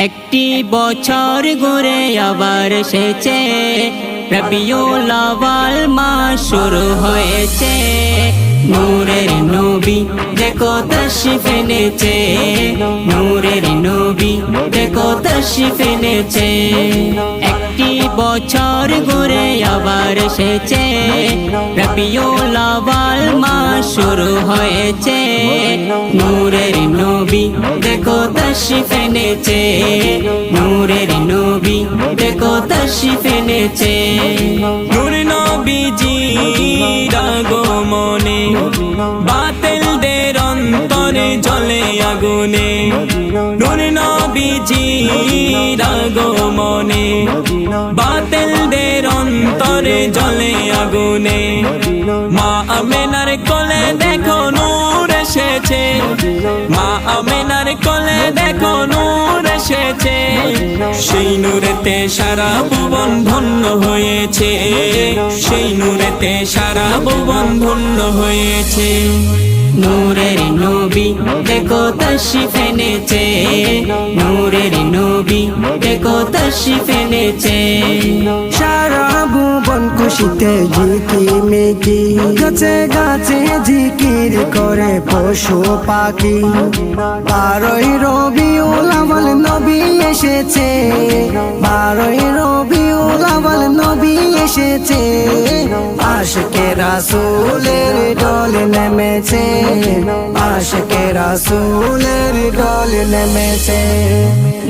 একটি বছর ঘুরে আবার এসেছে, রবিউল আউয়াল মাস শুরু হয়েছে। নূরের নবী দেখো তাশরিফ এনেছে, নূরের নবী দেখো তাশরিফ এনেছে। একটি বছর ঘুরে আবার এসেছে, রবিউল আউয়াল মাস শুরু হয়েছে। নূরের নবী দেখো তাশরিফ এনেছে, নূরের নবী দেখো তাশরিফ এনেছে। নূর নবীজির আগমনে বাতিলদের অন্তরে জ্বলে আগুনে, নূর নবীজির আগমনে বাতিলদের অন্তরে জ্বলে আগুনে। মা আমেনার কোলে দেখো নূর এসেছে, মা আমেনার কোলে দেখো নূর এসেছে। সেই নূরেতে সারা ভুবন ধন্য হয়েছে, সেই নূরেতে সারা ভুবন ধন্য হয়েছে। নূরের নবী দেখো তাশরিফ এনেছে, নূরের নবী দেখো তাশরিফ এনেছে। সারা ভুবন খুশিতে ঝিকিমিকি, গাছে গাছে জিকির করে পশু পাখি। 12ই রবিউল আউয়াল নবী এসেছে, 12ই রবিউল আউয়াল নবী এসেছে। আশিকে রাসূলের দল নেমেছে, আশিকে রাসূলের দল নেমেছে।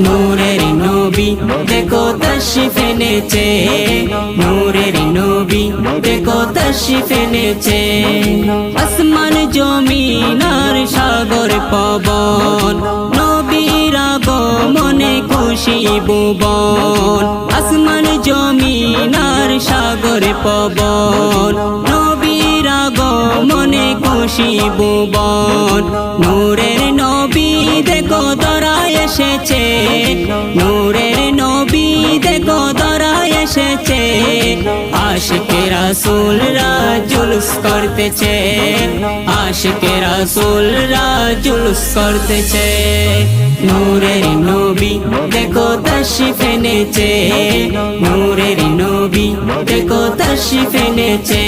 নূরের নবী দেখো তাশরিফ এনেছে, নূরের নবী দেখো তাশরিফ এনেছে। আসমান জমিন আর সাগর পবন, নবীর আগমনে খুশি ভুবন। আসমান জমিন আর সাগর পবন, নবীর আগমনে খুশি ভুবন। নূরের নবী দেখো ধরায় এসেছে, নূরের নবী দেখো ধরায় এসেছে। আশিকে রাসূলরা জুলুস করতেছে, আশিকে রাসূলরা জুলুস করতেছে। নূরের নবী দেখো তাশরিফ এনেছে, নূরের নবী দেখো তাশরিফ এনেছে।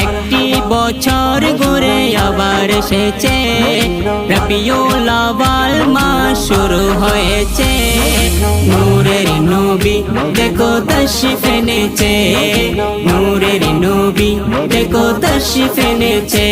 একটি বছর ঘুরে আবার এসেছে, রবিউল আউয়াল মাস শুরু হয়েছে। নূরের নবী দেখো তাশরিফ এনেছে, নূরের নবী দেখো তাশরিফ এনেছে।